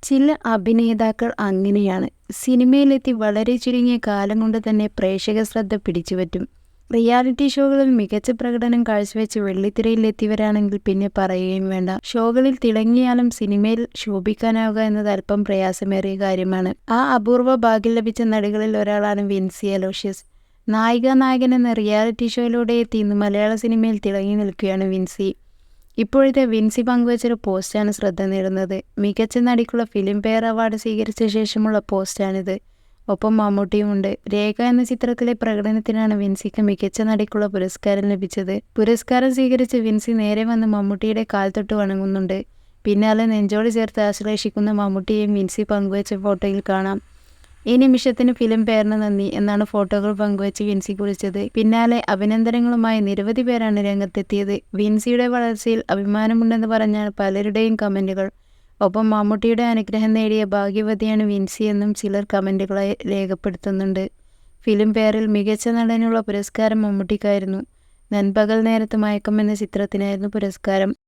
ചില അഭിനേതാക്കൾ അങ്ങനെയാണ്. സിനിമയിലെത്തി വളരെ ചുരുങ്ങിയ കാലം കൊണ്ട് തന്നെ പ്രേക്ഷക ശ്രദ്ധ പിടിച്ചുപറ്റും. റിയാലിറ്റി ഷോകളിൽ മികച്ച പ്രകടനം കാഴ്ചവെച്ച് വെള്ളിത്തിരയിൽ എത്തിയവരാണെങ്കിൽ പിന്നെ പറയുകയും വേണ്ട. ഷോകളിൽ തിളങ്ങിയാലും സിനിമയിൽ ശോഭിക്കാനാവുക എന്നത് അല്പം പ്രയാസമേറിയ കാര്യമാണ്. ആ അപൂർവ ഭാഗ്യം ലഭിച്ച നടികളിൽ ഒരാളാണ് വിൻസി അലോഷ്യസ്. നായിക എന്ന റിയാലിറ്റി ഷോയിലൂടെ എത്തി ഇന്ന് മലയാള സിനിമയിൽ തിളങ്ങി നിൽക്കുകയാണ് വിൻസി. ഇപ്പോഴത്തെ വിൻസി പങ്കുവച്ചൊരു പോസ്റ്റാണ് ശ്രദ്ധ നേടുന്നത്. മികച്ച നടിക്കുള്ള ഫിലിം ഫെയർ അവാർഡ് സ്വീകരിച്ച ശേഷമുള്ള പോസ്റ്റാണിത്. ഒപ്പം മമ്മൂട്ടിയുമുണ്ട്. രേഖ എന്ന ചിത്രത്തിലെ പ്രകടനത്തിനാണ് വിൻസിക്ക് മികച്ച നടിക്കുള്ള പുരസ്കാരം ലഭിച്ചത്. പുരസ്കാരം സ്വീകരിച്ച് വിൻസി നേരെ വന്ന് മമ്മൂട്ടിയുടെ കാൽ തൊട്ട് വണങ്ങുന്നുണ്ട്. പിന്നാലെ നെഞ്ചോട് ചേർത്ത് ആശ്ലേഷിക്കുന്ന മമ്മൂട്ടിയെയും വിൻസി പങ്കുവച്ച ഫോട്ടോയിൽ കാണാം. ഈ നിമിഷത്തിന് ഫിലിം ഫെയറിന് നന്ദി എന്നാണ് ഫോട്ടോകൾ പങ്കുവച്ച് വിൻസി കുറിച്ചത്. പിന്നാലെ അഭിനന്ദനങ്ങളുമായി നിരവധി പേരാണ് രംഗത്തെത്തിയത്. വിൻസിയുടെ വളർച്ചയിൽ അഭിമാനമുണ്ടെന്ന് പറഞ്ഞാൽ പലരുടെയും കമന്റുകൾ. ഒപ്പം മമ്മൂട്ടിയുടെ അനുഗ്രഹം നേടിയ ഭാഗ്യവതിയാണ് വിൻസി എന്നും ചിലർ കമന്റുകളായി രേഖപ്പെടുത്തുന്നുണ്ട്. ഫിലിം ഫെയറിൽ മികച്ച നടനുള്ള പുരസ്കാരം മമ്മൂട്ടിക്കായിരുന്നു. നൻപകൽ നേരത്ത് മയക്കം എന്ന ചിത്രത്തിനായിരുന്നു പുരസ്കാരം.